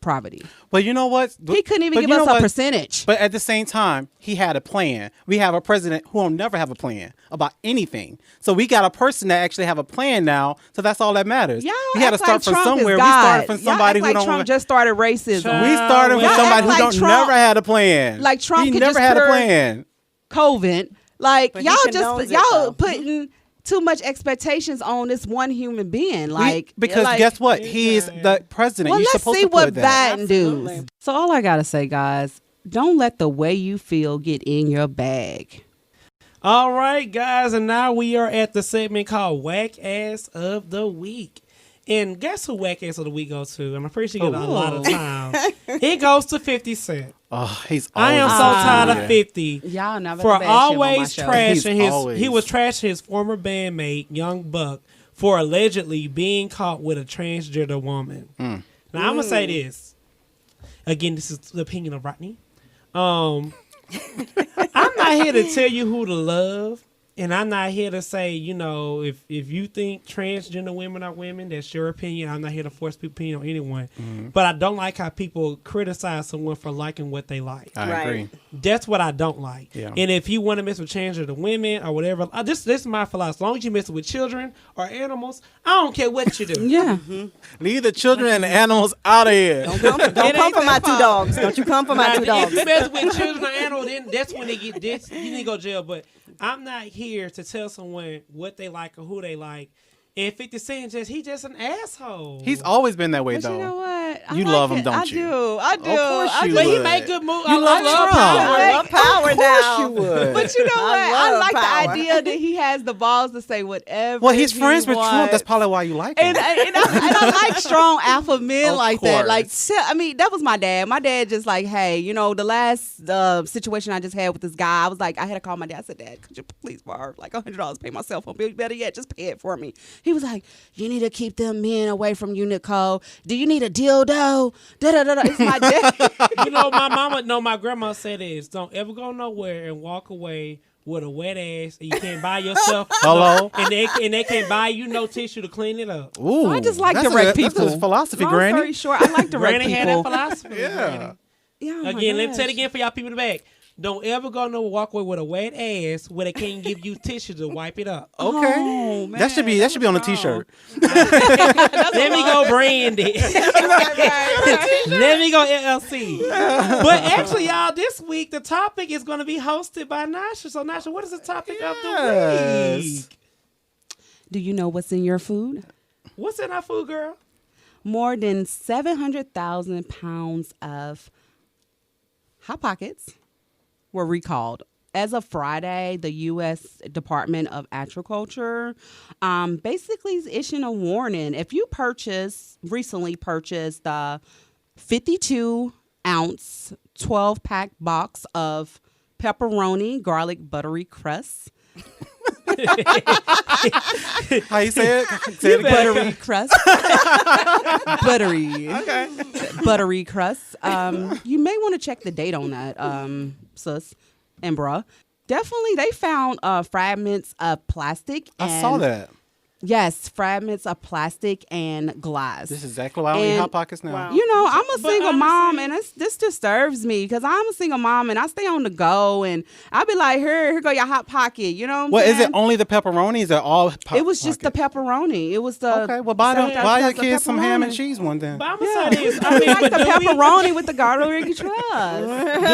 poverty. But you know what? He couldn't even But give you know us a what? percentage. But at the same time, he had a plan. We have a president who will never have a plan about anything. So we got a person that actually have a plan now. So that's all that matters. Y'all we had to act start like from Trump is somewhere. We God. started from somebody Y'all who act like don't. Trump just started racism. We started with Y'all somebody act who like don't Trump- never had a plan. Like Trump he could never just had a purge- plan. COVID. Like But he y'all condones just it, y'all though. putting too much expectations on this one human being. Like Because like, guess what? He's the president. Well, You're let's supposed see to put what that. Biden Absolutely. does. So all I gotta say, guys, don't let the way you feel get in your bag. All right, guys, and now we are at the segment called Whack Ass of the Week. And guess who Whack Ass of the Week goes to? And I'm pretty sure you get a lot of time. It goes to 50 Cent. Oh, he's. I am so always tired yeah. of 50 Y'all never for bash him on my always show. trashing He's his. always- He was trashing his former bandmate Young Buck for allegedly being caught with a transgender woman. Now I'm gonna say this again. This is the opinion of Rodney. I'm not here to tell you who to love, and I'm not here to say, you know, if you think transgender women are women, that's your opinion. I'm not here to force people's opinion on anyone. But I don't like how people criticize someone for liking what they like. I Right. agree. That's what I don't like. Yeah. And if you want to mess with transgender women or whatever, this is my philosophy. As long as you mess with children or animals, I don't care what you do. Yeah. Leave the children and the animals out of here. Don't come for my two dogs. Don't you come for my two Now, if dogs. you mess with children or animals, then that's when they get this. You need to go to jail. But I'm not here to tell someone what they like or who they like. And 50 Cent he's just an asshole. He's always been that way, But though. you know what? I You like love him, it. don't I you? do. I do. course I you do. But he would. make good moves. You I like love Trump. power. I love power now. You would. But you know what? I I love like the power. idea that he has the balls to say whatever. Well, he's he friends with Trump. wants. That's probably why you like him. And I like strong alpha men Of like that. Like, course. I mean, that was my dad. My dad just like, hey, you know, the last situation I just had with this guy, I was like, I had to call my dad. I said, Dad, could you please borrow like $100 to pay my cell phone bill? Better yet, just pay it for me. He was like, you need to keep them men away from you, Nicole. Do you need a dildo? Da-da-da-da. It's my dad. You know, my grandma said this: don't ever go nowhere and walk away with a wet ass, and you can't buy yourself. Hello? and they can't buy you no tissue to clean it up. Ooh, I just like that's direct That's people. his philosophy, Long Granny. story short, I like direct Granny had that people. philosophy. Yeah. Granny. Yeah, oh my Again, let me say it gosh. again for y'all people in the back. Don't ever go no walk away with a wet ass where they can't give you tissue to wipe it up. Okay. Oh, man, that should be on a wrong. T-shirt. Let me go brand it. Let me go LLC. But actually, y'all, this week the topic is going to be hosted by Nasha. So, Nasha, what is the topic of the Yes. week? Do you know what's in your food? What's in our food, girl? More than 700,000 pounds of Hot Pockets were recalled. As of Friday, the U.S. Department of Agriculture basically is issuing a warning. If you recently purchased the 52-ounce 12-pack box of pepperoni garlic buttery crust, How you say it? Say it again. buttery crust. Buttery. Okay. Buttery crust. You may want to check the date on that, sis and bruh. Definitely, they found fragments of plastic. I saw that. Yes, fragments of plastic and glass. This is exactly why I don't eat And- Hot Pockets now. Wow. You know, I'm a But single mom, honestly- and this disturbs me because I'm a single mom and I stay on the go, and I'll be like, here go your Hot Pocket. You know what I'm Well, saying? is it only the pepperoni? Is it all? It was just the pepperoni. It was the Okay, well, buy your 7,000 kids some ham and pepperoni. cheese one then. But I'm going Yeah. to say this. I I mean, like but the do we pepperoni with the garlic trust. do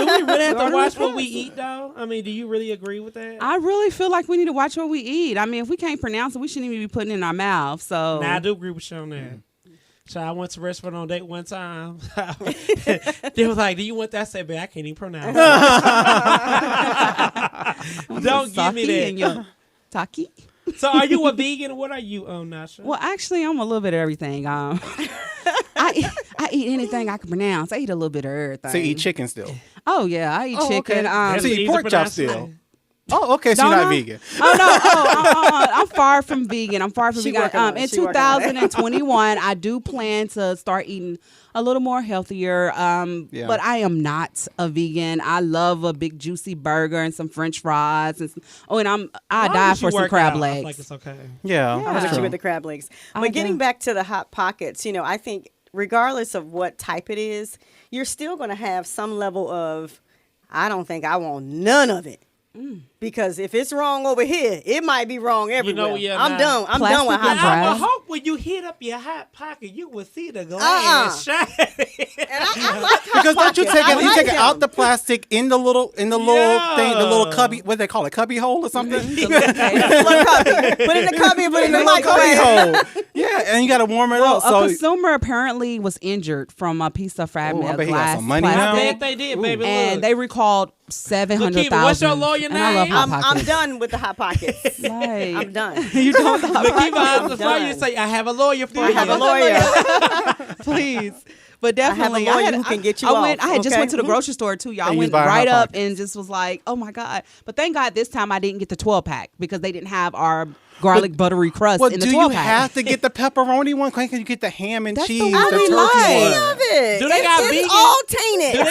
we really have to watch what we eat, though? I mean, do you really agree with that? I really feel like we need to watch what we eat. I mean, if we can't pronounce it, we shouldn't even be putting it in our mouth. So Nah, I do agree with you on that. So I went to a restaurant on date one time. They was like, "Do you want that?" I said, "Babe, I can't even pronounce it." Don't give me Sake and that. your taki. So, are you a vegan or what are you, Nasha? Well, actually, I'm a little bit of everything. I eat anything I can pronounce. I eat a little bit of everything. So you eat chicken still. Oh yeah, I eat Oh, chicken. okay. That's So you easy eat pork to chop pronounce. still. Oh, okay. So you're Don't not I? vegan. Oh no! I'm far from vegan. I'm far from She vegan. working on it. In She working on it. 2021, I do plan to start eating a little more healthier. Yeah. But I am not a vegan. I love a big juicy burger and some French fries. And I As die long as you for some work crab out, I feel legs. like it's okay. Yeah, Yeah. that's With you true. with the crab legs. I But getting do. back to the Hot Pockets, you know, I think regardless of what type it is, you're still going to have some level of, I don't think I want none of it. Because if it's wrong over here, it might be wrong everywhere. I'm done. I'm done with Plastic hot and I would pockets. hope when you hit up your hot pocket, you will see the glass shine. And I like hot Because don't you pockets. take it? I You like take it out them. the plastic in the little thing, the little cubby. What do they call it? Cubby hole or something? Put in the cubby and put it in the Little cubby microwave. hole. Yeah, and you got to warm it Well, up. a So consumer apparently was injured from a piece of fragment I of bet he got glass some money now. I plastic, bet they did, baby. and Look. they recalled $700,000. what's your lawyer And I love name? Hot I'm Pockets. done with the hot pockets. Like, I'm done. you don't know. Lakeith I'm answers for you done. say, I have a lawyer for I you. have a lawyer. Please. But definitely, lawyer who can get you I went. off, I had just okay? went to the grocery store too, y'all. I And you went buy Hot right up Pockets. and just was like, "Oh my god!" But thank God this time I didn't get the 12-pack because they didn't have our garlic buttery crust well, in the do you 12-pack. have to get the pepperoni one? Can't you get the ham and That's the cheese, one the we turkey like. one? Love it. Do they got it's vegan? all Do tainted.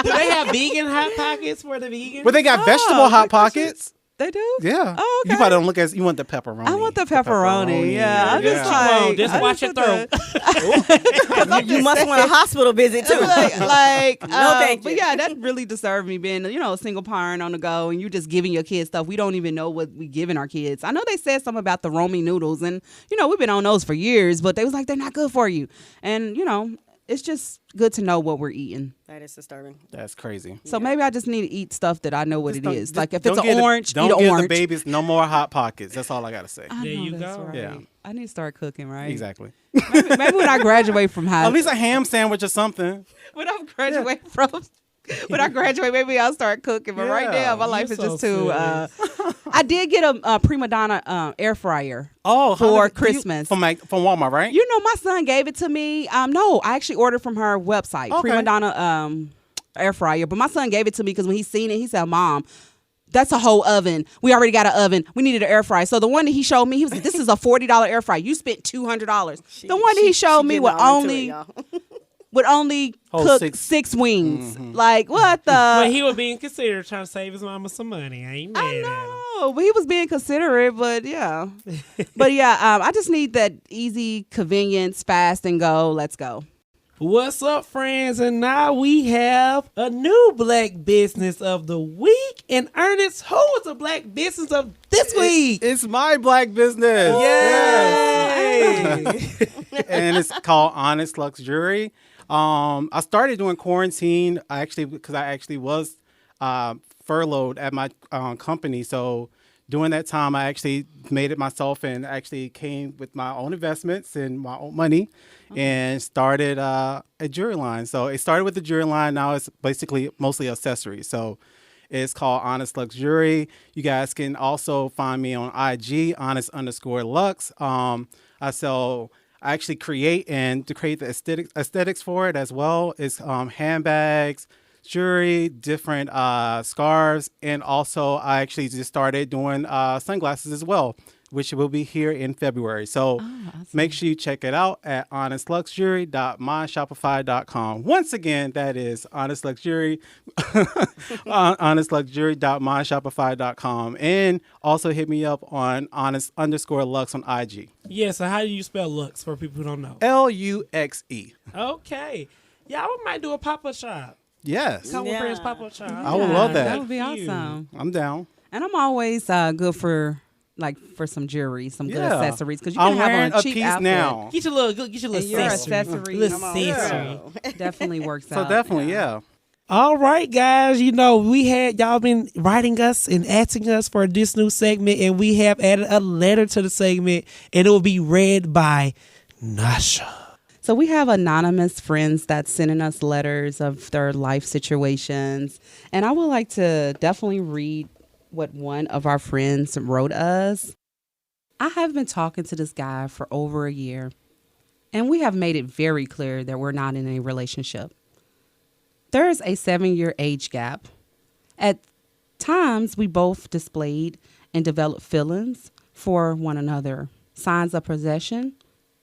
do they have vegan hot pockets for the vegans? Well, they got vegetable hot pockets. They do. Yeah. Oh, okay. You probably don't look at. You want the pepperoni. I want the pepperoni. Yeah, I'm just like, Just I watch just your want throat. You must want a hospital visit too. like thank but you. yeah, that really disturbed me being a single parent on the go and you just giving your kids stuff. We don't even know what we giving our kids. I know they said something about the Romy noodles and we've been on those for years, but they was like they're not good for you. And it's just good to know what we're eating. That is disturbing. That's crazy. So maybe I just need to eat stuff that I know what Just it don't- is. just Like if don't it's give an the- orange, don't eat an give orange. the babies no more hot pockets. That's all I gotta say. I There know you that's go. right. Yeah. I need to start cooking, right? Exactly. Maybe when I graduate from high At least a ham sandwich or something. when I graduate from when I graduate, maybe I'll start cooking. But right Yeah, now, my you life is so just too. silly. I did get a prima donna air fryer. Oh, For Christmas. from Walmart, right? My son gave it to me. No, I actually ordered from her website, Okay. prima donna air fryer. But my son gave it to me because when he seen it, he said, "Mom, that's a whole oven. We already got an oven. We needed an air fryer." So the one that he showed me, he was like, "This is a $40 air fryer. You spent $200." The one that he showed me would only Oh, cook six. 6 wings. Like what the? But he was being considerate, trying to save his mama some money. I ain't mad I at him. know, but he was being considerate. But yeah, I just need that easy convenience, fast and go. Let's go. What's up, friends? And now we have a new black business of the week. And Ernest, who is the black business of this week? It's my black business. Yay! And it's called Honest Luxury. I started doing quarantine. Because I actually was furloughed at my company. So during that time, I actually made it myself and actually came with my own investments and my own money and started a jewelry line. So it started with the jewelry line. Now it's basically mostly accessories. So it's called Honest Luxury. You guys can also find me on IG, honest_lux. I actually create the aesthetics for it as well. It's handbags, jewelry, different scarves, and also I actually just started doing sunglasses as well, which will be here in February. So make sure you check it out at honestluxury.myshopify.com. Once again, that is honestluxury, honestluxury.myshopify.com. And also hit me up on honest_lux on IG. Yeah, so how do you spell Lux for people who don't know? LUXE. Okay. Yeah, we might do a pop-up shop. Yes. Come with Yeah. friends pop-up shop. I would love that. That would be Cute. awesome. I'm down. And I'm always good for some jewelry, some good Yeah. accessories because you I'm can have wearing on a a cheap piece outfit. now. Get your little And your accessory. accessory, Little come on. accessory. Definitely works So out. definitely, yeah. All right, guys. We had y'all been writing us and asking us for this new segment, and we have added a letter to the segment, and it will be read by Nasha. So we have anonymous friends that's sending us letters of their life situations. And I would like to definitely read what one of our friends wrote us. I have been talking to this guy for over a year, and we have made it very clear that we're not in a relationship. There is a 7-year age gap. At times, we both displayed and developed feelings for one another, signs of possession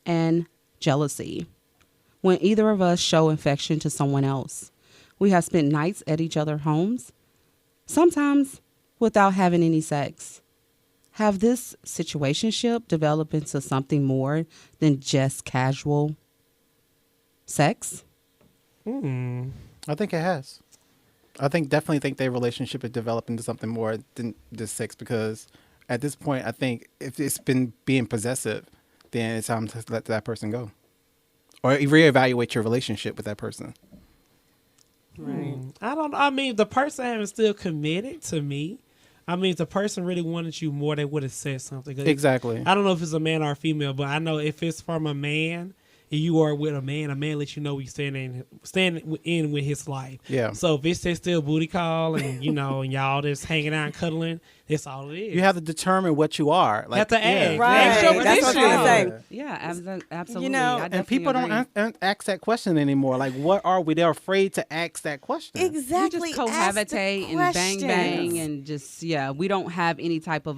and jealousy. When either of us show affection to someone else, we have spent nights at each other's homes, sometimes without having any sex. Have this situationship developed into something more than just casual? sex. I think it has. I definitely think their relationship is developing into something more than just sex, because at this point, I think if it's been being possessive, then it's time to let that person go, or reevaluate your relationship with that person. Right. I don't know. I mean, the person having still committed to me. I mean, if the person really wanted you more, they would have said something. Exactly. I don't know if it's a man or a female, but I know if it's from a man and you are with a man lets you know you stand in with his life. Yeah. So if it's still booty call and and y'all just hanging out and cuddling, that's all it is. You have to determine what you are. Have to ask. Right. Ask your That's what position. I'm saying. Yeah, absolutely. You know, I And people definitely don't ask that question anymore. Like, what are we? They're afraid to ask that question. Exactly. We just cohabitate and bang bang and just we don't have any type of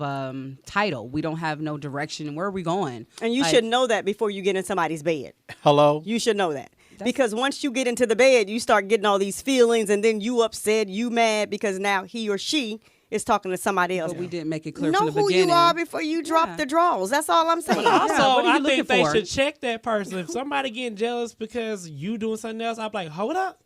title. We don't have no direction. Where are we going? And you should know that before you get in somebody's bed. Hello? You should know that. Because once you get into the bed, you start getting all these feelings, and then you upset, you mad because now he or she is talking to somebody else. But we didn't make it clear Know from the who beginning. you are before you drop the draws. That's all I'm saying. Also, what are you I looking think they for? should check that person. If somebody getting jealous because you doing something else, I'm like, hold up.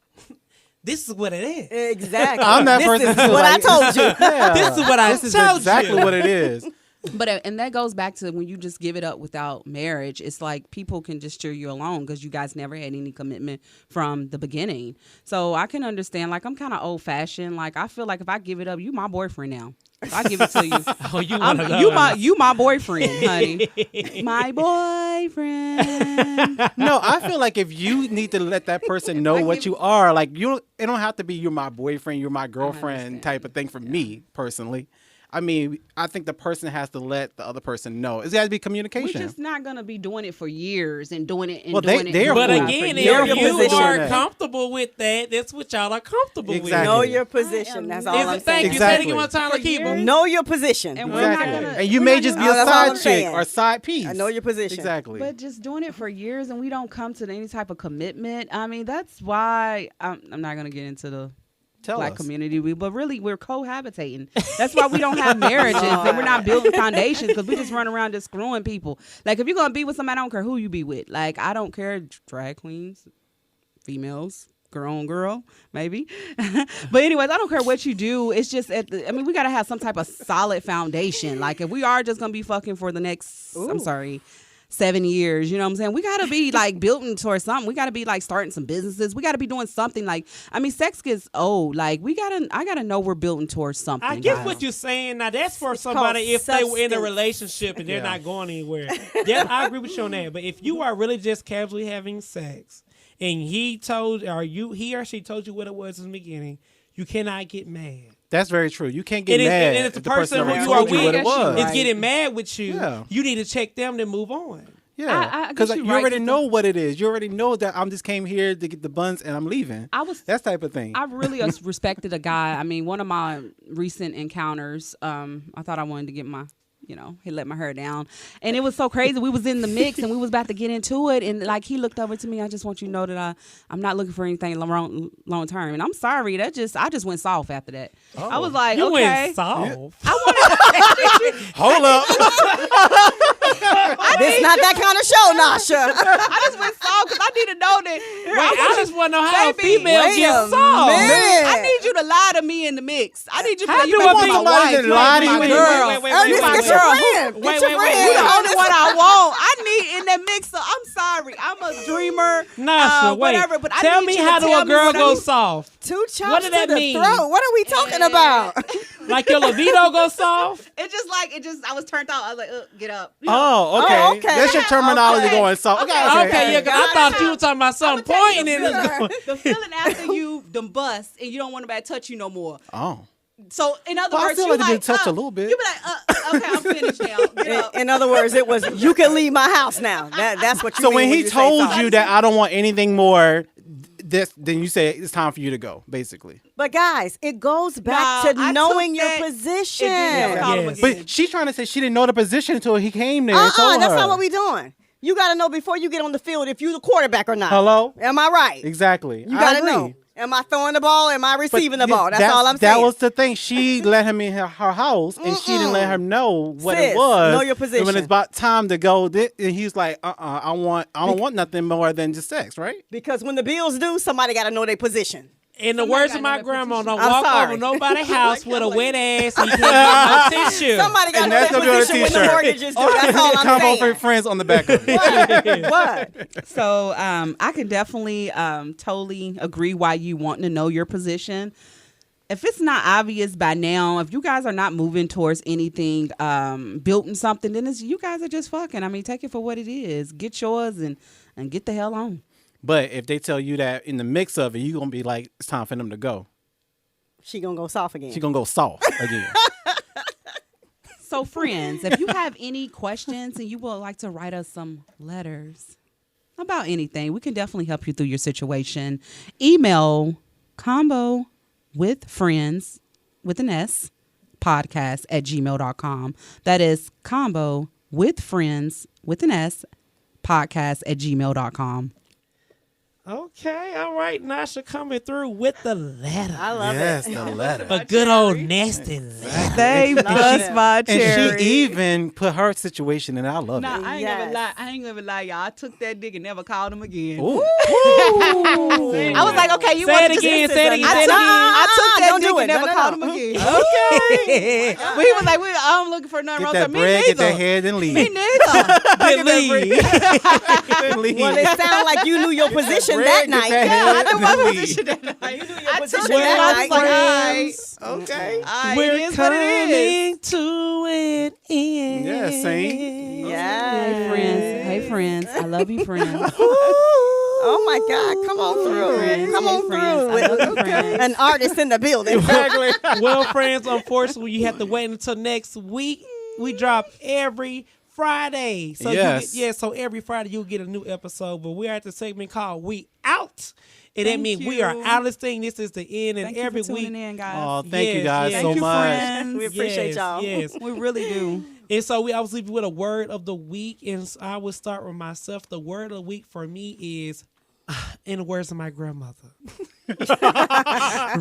This is what it is. Exactly. I'm that this person is too, what like- I told you. Yeah. This is what I This is told exactly you. what it is. But and that goes back to when you just give it up without marriage. It's like people can just cheer you along because you guys never had any commitment from the beginning. So I can understand. Like, I'm kind of old fashioned. Like, I feel like if I give it up, you my boyfriend now. If I give it to you. Oh, you one of you my boyfriend, honey. My boyfriend. No, I feel like if you need to let that person know what you are, like it don't have to be you're my boyfriend, you're my girlfriend type of thing for me personally. I mean, I think the person has to let the other person know. It's got to be communication. We're just not gonna be doing it for years and doing it and Well, doing they're it. But for again, your if you position. are comfortable with that, that's what y'all are comfortable Exactly. Know your position. That's all I'm with. saying. Thank you. Exactly. Say it one time, Lakeeba. Know your position. And we're not Exactly. gonna- And you we're may not just be gonna- a That's all I'm side chick saying. or a side piece. I know your position. Exactly. But just doing it for years and we don't come to any type of commitment. I mean, that's why I'm not going to get into the Tell black us. community. But really, we're cohabitating. That's why we don't have marriages and we're not building foundations because we just run around just screwing people. Like, if you're going to be with somebody, I don't care who you be with. Like, I don't care, drag queens, females, girl on girl, maybe. But anyways, I don't care what you do. It's just, we got to have some type of solid foundation. Like, if we are just going to be fucking for the next, 7 years, you know what I'm saying? We got to be like building towards something. We got to be like starting some businesses. We got to be doing something. Like, I mean, sex gets old. Like, I got to know we're building towards something. I get guys. what you're saying. Now, that's for somebody if they were in a substance. relationship and they're not going anywhere. I agree with you on that. But if you are really just casually having sex and he or she told you what it was in the beginning, you cannot get mad. That's very true. You can't get And mad if the if person who already you are told with what it was. is getting mad with you, Yeah. you need to check them to move on. Yeah, I because guess you you're right, already but know what it is. You already know that I'm just came here to get the buns and I'm leaving. That type of thing. I really respected a guy. I mean, one of my recent encounters, I thought I wanted to get my, he let my hair down. And it was so crazy. We was in the mix and we was about to get into it. And like, he looked over to me. I just want you to know that I'm not looking for anything long term. And I'm sorry. I just went soft after that. I was like, You okay. went soft. Hold up. This not that kind of show, Nasha. I just went soft because I need to know that. I just want to know how a Baby, female wait gets a soft. minute. I need you to lie to me in the mix. I need you to How you do better I be be my somebody wife. that You lie better to be my you? girl. Get your friend. Wait, Get your wait, friend. wait. You the only one I want. I need in that mix. So I'm sorry. I'm a dreamer. Nasha, wait. Whatever. But I Tell need me you to how do tell a me girl what I go need. soft? 2 chops What did to that the mean? throat. What are we talking about? Like your libido go soft? It just I was turned out. I was like, get up. Oh, okay. Oh, okay. That's your terminology Okay. going soft. Okay. Okay, yeah, 'cause I thought you were talking about something pointing in this. The feeling after you done bust and you don't want nobody to touch you no more. Oh. So in other Well, I words, feel you like like you did touch a little bit. You be like, okay, I'm finished now. Get up. In other words, it was, you can leave my house now. That's what you So mean when he you say told soft. you that I don't want anything more, then you say it's time for you to go, basically. But guys, it goes back Nah, to I knowing took your that- position. It didn't call him Yes. again. But she's trying to say she didn't know the position until he came there and told That's her. not what we doing. You got to know before you get on the field if you the quarterback or not. Hello? Am I right? Exactly. You I got to agree. know. Am I throwing the ball? Am I But receiving the ball? That's all I'm saying. That was the thing. She let him in her house, and she didn't let him know what Sis, it was. know your position. And when it's about time to go, and he's like, I don't want nothing more than just sex, right? Because when the bills due, somebody got to know their position. In the words of my grandma, don't I'm walk sorry. over nobody's house with a wet ass and you can't get no tissue. Somebody got to And know that's their gonna be on a position when the t-shirt. mortgage is due. That's all I'm ConVo saying. for friends on the back of it. What? So I can definitely totally agree why you want to know your position. If it's not obvious by now, if you guys are not moving towards anything building something, then you guys are just fucking. I mean, take it for what it is. Get yours and get the hell on. But if they tell you that in the mix of it, you're going to be like, it's time for them to go. She gonna go soft again. She's going to go soft again. So, friends, if you have any questions and you would like to write us some letters about anything, we can definitely help you through your situation. Email ConVo with Friendz with an S podcast @gmail.com. That is ConVo with Friendz with an S podcast @gmail.com. Okay, all right. Nasha coming through with the letter. I love yes, it. the letter. A good old nasty letter. They bust my And cherry. she even put her situation in. I love Nah, it. I ain't Yes. gonna lie. I ain't gonna lie, y'all. I took that dick and never called him again. Ooh. I was like, okay, you Say want it to just again, This say is it a- again, I say it took- again. I took that don't dick do it. and never No, called no. him again. Okay. But he was like, I'm looking for nothing Get wrong. that So me bread, get that neither. head, and leave. Me neither. Good lead. Leave. Well, it sounds like you knew your position bread, that get night. that Yeah, I head, know my and leave. position that night. You knew your I took position it that and I was night. like, Friends. Okay. all right, We're it is what it is. coming to an end. Yeah, Saint. Yeah. Hey, friends. Hey, friends. I love you, friends. Oh my God! Come on through. Friends, Come hey, on friends. I through. love you, friends. An artist in the building. Exactly. Well, friends, unfortunately, you have to wait until next week. We drop every Friday. So Yes. so every Friday you'll get a new episode. But we're at the segment called We Out. And that Thank means we are you. out of this thing. This is the end. And Thank you every for tuning week. in, guys. Oh, thank you Yes, guys yes. so Thank you, much. friends. We appreciate y'all. Yes. We really do. And so I was leaving with a word of the week. And I will start with myself. The word of the week for me is, in the words of my grandmother,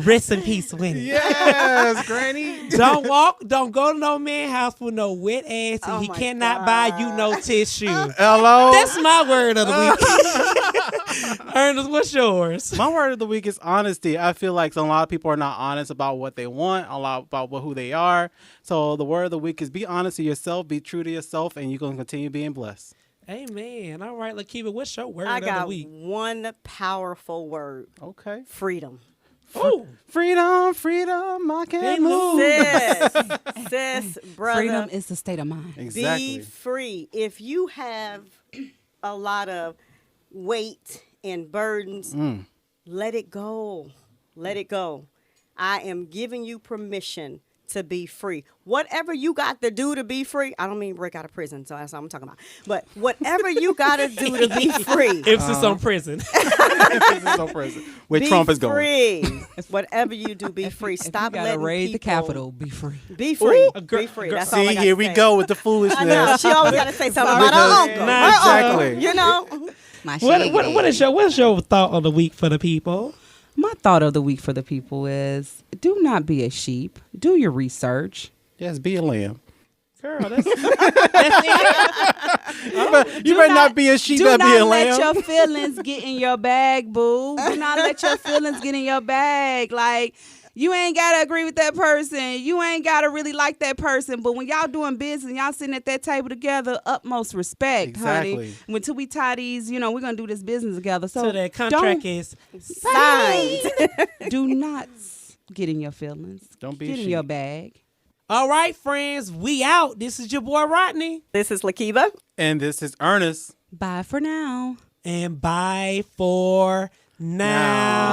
rest in peace, Winnie. Yes, Granny. Don't go to no man's house with no wet ass, and Oh he my cannot God. buy you no tissue. Hello. That's my word of the week. Ernest, what's yours? My word of the week is honesty. I feel like a lot of people are not honest about what they want, a lot about who they are. So the word of the week is be honest to yourself, be true to yourself, and you're going to continue being blessed. Amen. All right, Lakeeba, what's your word I of the got week? one powerful word: Okay. freedom. Oh, Freedom, freedom, I can't Hey, move. Sis, brother, Freedom is the state of mind. Exactly. be free. If you have a lot of weight and burdens, let it go. Let it go. I am giving you permission to be free. Whatever you got to do to be free, I don't mean break out of prison, so that's what I'm talking about. But whatever you got to do to be free, emphasis on prison. This is so present. Where be Trump is going. free. Whatever you do, be free. Stop If you gotta letting raid people the Capital. Be free. Be free. Ooh, Be free. That's all I See, got here to we say. go with the I know. foolishness. She always got to say something With about her the- uncle. Nah, Her exactly. uncle, you know. My What's your thought of the week for the people? My thought of the week for the people is do not be a sheep. Do your research. Yes, be a lamb. Girl, that's You better not be a sheep, Do better be a not let lamb. your feelings get in your bag, boo. Do not let your feelings get in your bag. Like, you ain't got to agree with that person. You ain't got to really like that person. But when y'all doing business and y'all sitting at that table together, utmost respect, honey. Exactly. Until we tie these, we're going to do this business together. So that contract don't, is Signed. do not get in your feelings. Don't be a Get in sheep. your bag. all right, friends. We out. This is your boy Rodney, This is Lakeeba. And this is Ernest. Bye for now. and bye for now.